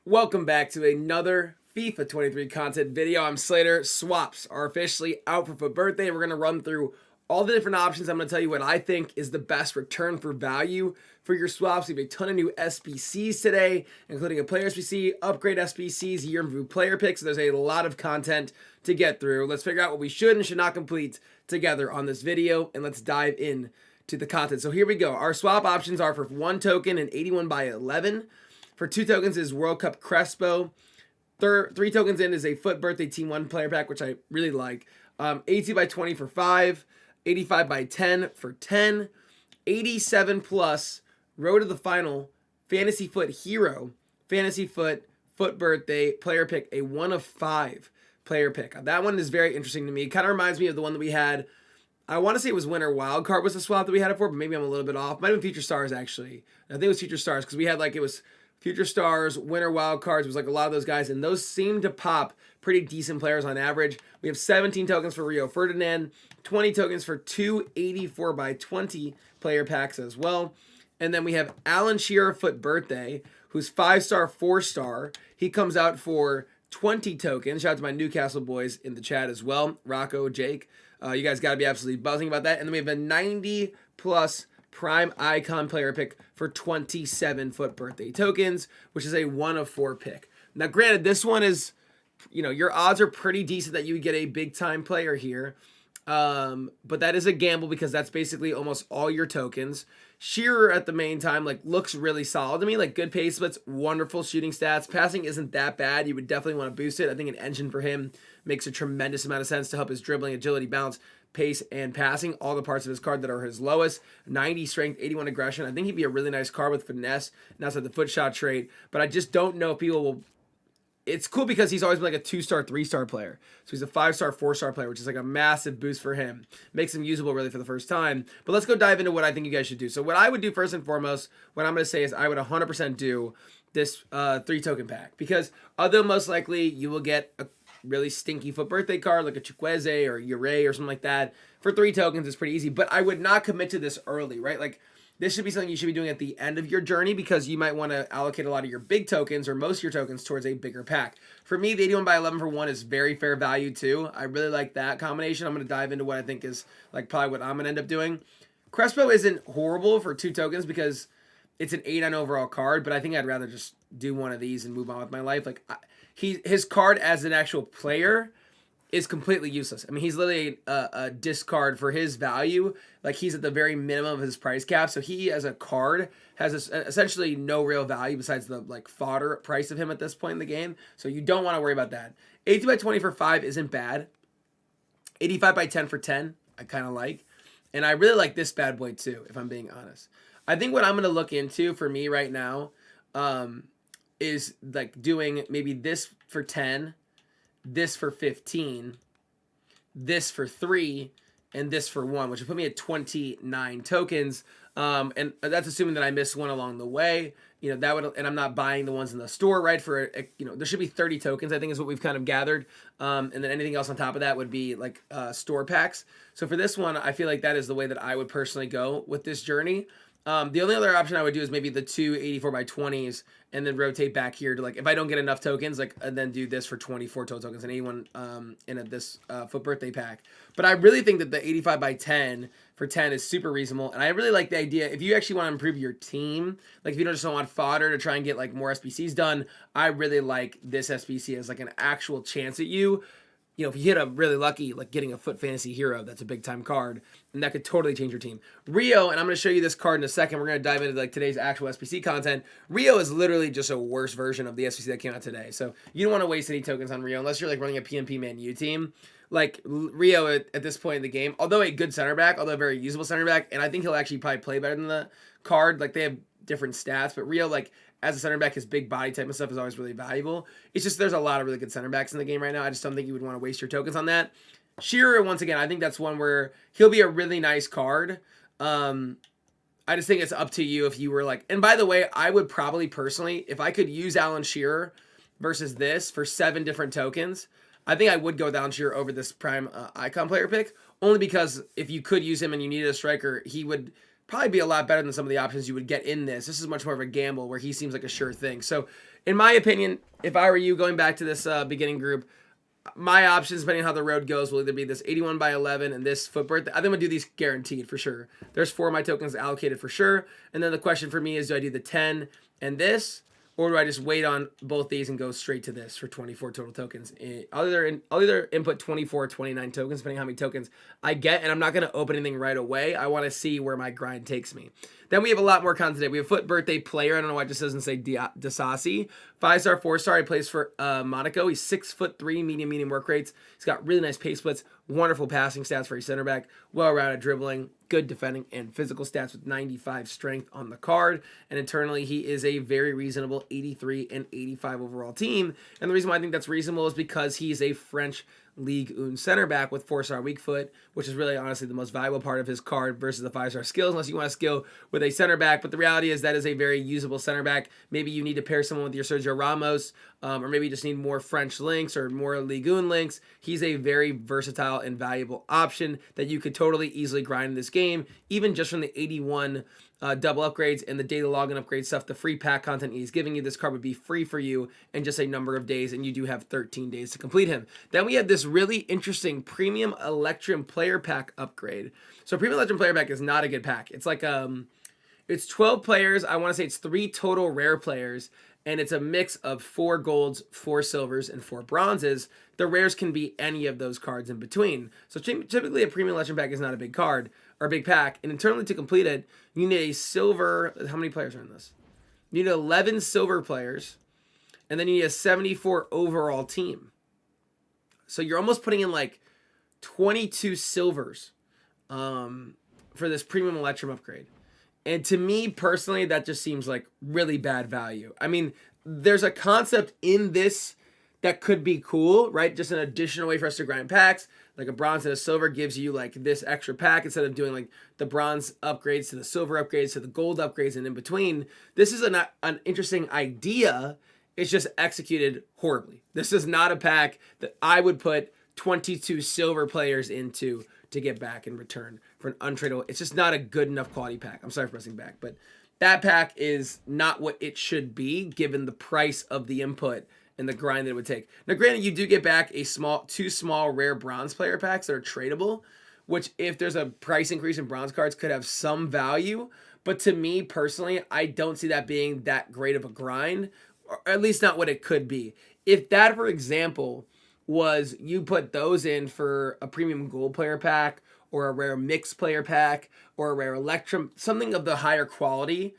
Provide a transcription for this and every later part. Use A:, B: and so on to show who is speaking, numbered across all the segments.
A: Welcome back to another FIFA 23 content video. I'm Slater. Swaps are officially out for FUT Birthday. We're going to run through all the different options. I'm going to tell you what I think is the best return for value for your swaps. We have a ton of new SBCs today, including a player SBC, upgrade SBCs, year in review player picks. So there's a lot of content to get through. Let's figure out what we should and should not complete together on this video, and let's dive in to the content. So here we go. Our swap options are for 1 token and 81 by 11. For 2 tokens is World Cup Crespo. 3 tokens in is a FUT Birthday Team 1 player pack, which I really like. 82 by 20 for 5. 85 by 10 for 10. 87 plus Road to the Final Fantasy FUT Hero. Fantasy FUT Birthday player pick. A 1 of 5 player pick. That one is very interesting to me. It kind of reminds me of the one that we had. I want to say it was Winter Wildcard was the swap that we had it for, but maybe I'm a little bit off. Might have been Future Stars, actually. I think it was Future Stars because we had it was Future Stars, Winter Wildcards, was a lot of those guys, and those seem to pop pretty decent players on average. We have 17 tokens for Rio Ferdinand, 20 tokens for 2 84 by 20 player packs as well. And then we have Alan Shearer FUT Birthday, who's 5-star, 4-star. He comes out for 20 tokens. Shout out to my Newcastle boys in the chat as well. Rocco, Jake. You guys got to be absolutely buzzing about that. And then we have a 90 plus Prime Icon player pick for 27 FUT Birthday tokens, which is a 1 of 4 pick. Now, granted, this one is, your odds are pretty decent that you would get a big time player here. But that is a gamble because that's basically almost all your tokens. Shearer at the main time, looks really solid to me. Good pace splits, wonderful shooting stats. Passing isn't that bad. You would definitely want to boost it. I think an engine for him makes a tremendous amount of sense to help his dribbling, agility, balance, pace, and passing. All the parts of his card that are his lowest. 90 strength, 81 aggression. I think he'd be a really nice card with finesse. And that's at the foot shot trait. But I just don't know if people will. It's cool because he's always been a 2-star, 3-star player. So he's a 5-star, 4-star player, which is a massive boost for him. Makes him usable really for the first time. But let's go dive into what I think you guys should do. So what I would do first and foremost, what I'm going to say is I would 100% do this 3-token pack. Because although most likely you will get a really stinky FUT Birthday card like a Chukwueze or Ure or something like that, for 3 tokens it's pretty easy. But I would not commit to this early, right? This should be something you should be doing at the end of your journey because you might want to allocate a lot of your big tokens or most of your tokens towards a bigger pack. For me, the 81 by 11 for 1 is very fair value too. I really like that combination. I'm going to dive into what I think is probably what I'm going to end up doing. Crespo isn't horrible for 2 tokens because it's an 8 on overall card, but I think I'd rather just do one of these and move on with my life. His card as an actual player is completely useless. I mean, he's literally a discard for his value. He's at the very minimum of his price cap. So he, as a card, has essentially no real value besides the fodder price of him at this point in the game. So you don't want to worry about that. 82 by 20 for 5 isn't bad. 85 by 10 for 10, I kind of like. And I really like this bad boy too, if I'm being honest. I think what I'm going to look into for me right now is doing maybe this for 10, this for 15, this for 3, and this for 1, which would put me at 29 tokens. And that's assuming that I miss one along the way. That would, and I'm not buying the ones in the store, right? For there should be 30 tokens, I think, is what we've kind of gathered. And then anything else on top of that would be store packs. So for this one, I feel like that is the way that I would personally go with this journey. The only other option I would do is maybe the 2 84 by 20s and then rotate back here to if I don't get enough tokens, and then do this for 24 total tokens and 81 in this FUT Birthday pack. But I really think that the 85 by 10 for 10 is super reasonable, and I really like the idea. If you actually want to improve your team, if you don't just want fodder to try and get more SBCs done, I really like this SBC as an actual chance at you. If you hit a really lucky, getting a FUT Fantasy Hero, that's a big time card, and that could totally change your team. Rio, and I'm going to show you this card in a second. We're going to dive into today's actual SBC content. Rio is literally just a worse version of the SBC that came out today. So you don't want to waste any tokens on Rio unless you're running a PMP Man U team. Rio at this point in the game, although a good center back, although a very usable center back, and I think he'll actually probably play better than the card. They have different stats, but Rio, as a center back, his big body type and stuff is always really valuable. It's just there's a lot of really good center backs in the game right now. I just don't think you would want to waste your tokens on that. Shearer, once again, I think that's one where he'll be a really nice card. I just think it's up to you if you were and by the way, I would probably personally, if I could use Alan Shearer versus this for 7 different tokens, I think I would go with Alan Shearer over this Prime Icon player pick, only because if you could use him and you needed a striker, he would probably be a lot better than some of the options you would get in this. This is much more of a gamble where he seems like a sure thing. So in my opinion, if I were you going back to this beginning group, my options, depending on how the road goes, will either be this 81 by 11 and this FUT Birthday. I think I'm going to do these guaranteed for sure. There's 4 of my tokens allocated for sure. And then the question for me is, do I do the 10 and this? Or do I just wait on both these and go straight to this for 24 total tokens? I'll either input 24 or 29 tokens, depending on how many tokens I get. And I'm not going to open anything right away. I want to see where my grind takes me. Then we have a lot more content today. We have FUT Birthday player. I don't know why it just doesn't say Disasi. 5-star, 4-star. He plays for Monaco. He's 6'3", medium work rates. He's got really nice pace splits. Wonderful passing stats for a center back. Well-rounded dribbling. Good defending and physical stats with 95 strength on the card. And internally, he is a very reasonable 83 and 85 overall team. And the reason why I think that's reasonable is because he's a French Ligue 1 center back with 4-star weak foot, which is really honestly the most valuable part of his card versus the 5-star skills, unless you want to skill with a center back. But the reality is that is a very usable center back. Maybe you need to pair someone with your Sergio Ramos, or maybe you just need more French links or more Ligue 1 links. He's a very versatile and valuable option that you could totally easily grind in this game, even just from the 81 double upgrades and the data login upgrade stuff. The free pack content he's giving you, this card would be free for you in just a number of days, and you do have 13 days to complete him. Then we have this really interesting premium Electrum player pack upgrade. So premium Electrum player pack is not a good pack. It's like it's 12 players. I want to say it's 3 total rare players, and it's a mix of 4 golds, 4 silvers, and 4 bronzes. The rares can be any of those cards in between. So typically a premium Electrum pack is not a big card or a big pack, and internally to complete it, you need a silver. How many players are in this? You need 11 silver players, and then you need a 74 overall team. So you're almost putting in like 22 silvers for this premium Electrum upgrade. And to me personally, that just seems like really bad value. I mean, there's a concept in this that could be cool, right? Just an additional way for us to grind packs. Like a bronze and a silver gives you like this extra pack instead of doing like the bronze upgrades to the silver upgrades to the gold upgrades and in between. This is an interesting idea. It's just executed horribly. This is not a pack that I would put 22 silver players into to get back in return for an untradeable. It's just not a good enough quality pack. I'm sorry for pressing back, but that pack is not what it should be given the price of the input and the grind that it would take. Now, granted, you do get back two small rare bronze player packs that are tradable, which if there's a price increase in bronze cards could have some value. But to me personally, I don't see that being that great of a grind, or at least not what it could be. If that, for example, was you put those in for a premium gold player pack or a rare mixed player pack or a rare Electrum, something of the higher quality,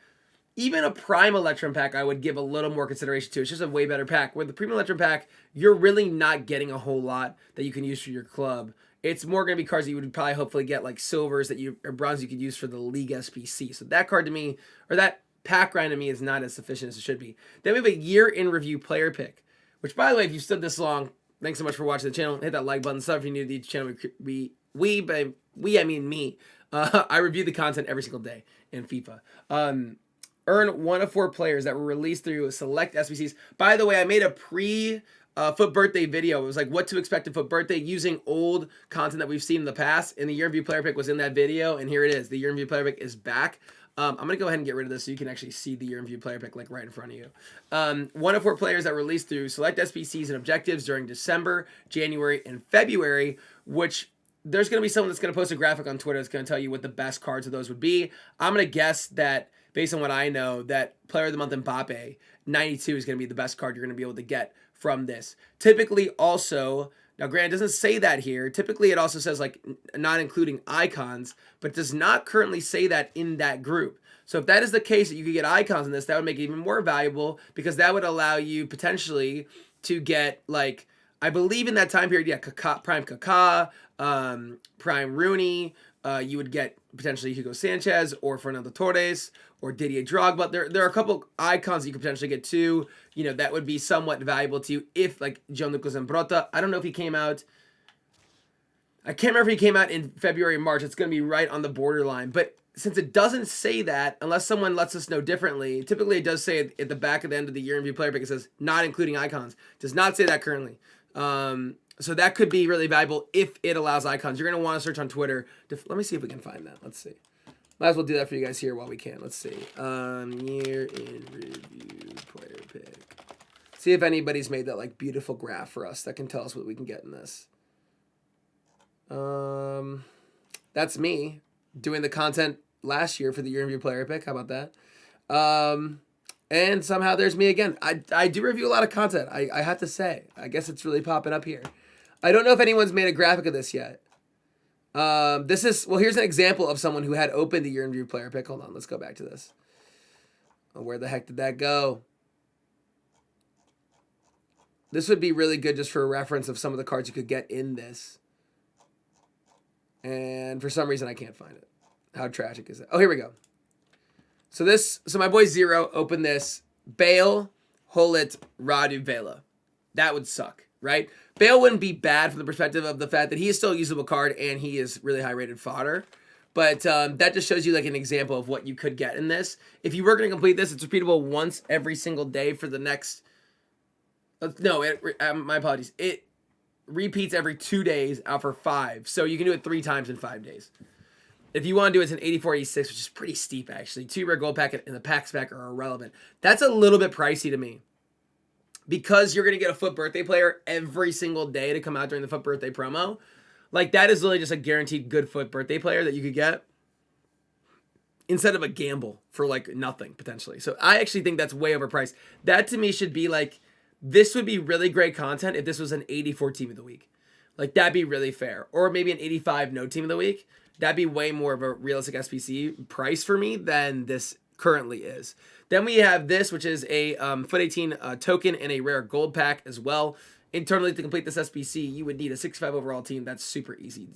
A: even a prime Electrum pack I would give a little more consideration to. It's just a way better pack. With the premium Electrum pack, you're really not getting a whole lot that you can use for your club. It's more going to be cards that you would probably hopefully get like silvers or bronze you could use for the League SBC. So that card to me, or that pack grind to me, is not as sufficient as it should be. Then we have a year in review player pick, which by the way, if you've stood this long, thanks so much for watching the channel. Hit that like button. Sub if you're new to the channel. I mean me. I review the content every single day in FIFA. Earn 1 of 4 players that were released through select SBCs. By the way, I made a FUT Birthday video. It was like what to expect at FUT Birthday using old content that we've seen in the past. And the year in review player pick was in that video. And here it is. The year in review player pick is back. I'm going to go ahead and get rid of this so you can actually see the year in review player pick like right in front of you. 1 of 4 players that were released through select SBCs and objectives during December, January, and February, which there's going to be someone that's going to post a graphic on Twitter that's going to tell you what the best cards of those would be. I'm going to guess that based on what I know, that Player of the Month Mbappe 92 is going to be the best card you're going to be able to get from this. Typically also, now granted, it doesn't say that here. Typically it also says like not including icons, but does not currently say that in that group. So if that is the case that you could get icons in this, that would make it even more valuable because that would allow you potentially to get like, I believe in that time period, yeah, Prime Kaká, Prime Rooney, you would get potentially Hugo Sanchez or Fernando Torres or Didier Drogba. There are a couple icons you could potentially get too. You know, that would be somewhat valuable to you if like Gianluca Zambrotta. I don't know if he came out. I can't remember if he came out in February or March. It's going to be right on the borderline. But since it doesn't say that, unless someone lets us know differently, typically it does say at the back of the end of the year in review player pick, it says not including icons. It does not say that currently. So that could be really valuable if it allows icons. You're going to want to search on Twitter. Let me see if we can find that. Let's see. Might as well do that for you guys here while we can. Let's see. Year in review player pick. See if anybody's made that like beautiful graph for us that can tell us what we can get in this. That's me doing the content last year for the year in review player pick. How about that? And somehow there's me again. I do review a lot of content. I have to say, I guess it's really popping up here. I don't know if anyone's made a graphic of this yet. This is, well, here's an example of someone who had opened the year in review player pick. Hold on, let's go back to this. Oh, where the heck did that go? This would be really good just for a reference of some of the cards you could get in this. And for some reason, I can't find it. How tragic is that? Oh, here we go. So my boy Zero opened this. Bale, Holit, Radu, Vela. That would suck, right? Bale wouldn't be bad from the perspective of the fact that he is still a usable card and he is really high rated fodder. But that just shows you like an example of what you could get in this. If you were going to complete this, it's repeatable once every single day for the next... my apologies. It repeats every 2 days out for 5. So you can do it 3 times in 5 days. If you want to do it, it's an 84, 86, which is pretty steep, actually. 2 rare gold packet and the pack spec are irrelevant. That's a little bit pricey to me. Because you're going to get a FUT Birthday player every single day to come out during the FUT Birthday promo. Like, that is literally just a guaranteed good FUT Birthday player that you could get. Instead of a gamble for, like, nothing, potentially. So, I actually think that's way overpriced. That, to me, should be, like... This would be really great content if this was an 84 team of the week. Like, that'd be really fair. Or maybe an 85 no team of the week. That'd be way more of a realistic SBC price for me than this currently is. Then we have this, which is a FUT 18 token and a rare gold pack as well. Internally, to complete this SBC, you would need a 65 overall team. That's super easy.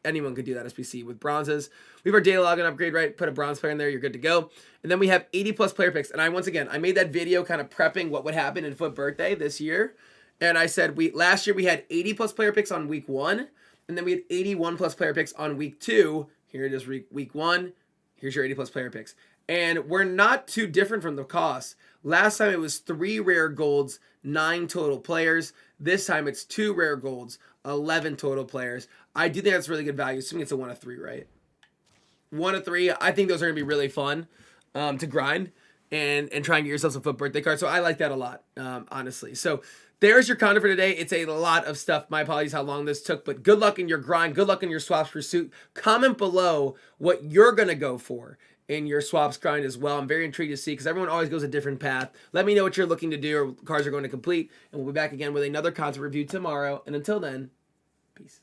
A: Anyone could do that SBC with bronzes. We have our daily login upgrade, right? Put a bronze player in there, you're good to go. And then we have 80 plus player picks. And once again, I made that video kind of prepping what would happen in FUT Birthday this year. And I said last year we had 80 plus player picks on week 1. And then we had 81 plus player picks on week 2. Here it is, week 1. Here's your 80 plus player picks. And we're not too different from the cost. Last time it was 3 rare golds, 9 total players. This time it's 2 rare golds, 11 total players. I do think that's really good value. Assuming it's a 1 of 3, right? 1 of 3. I think those are going to be really fun to grind and try and get yourself some FUT Birthday cards. So I like that a lot, honestly. So there's your content for today. It's a lot of stuff. My apologies how long this took, but good luck in your grind. Good luck in your swaps pursuit. Comment below what you're going to go for in your swaps grind as well. I'm very intrigued to see because everyone always goes a different path. Let me know what you're looking to do or cards are going to complete. And we'll be back again with another content review tomorrow. And until then, peace.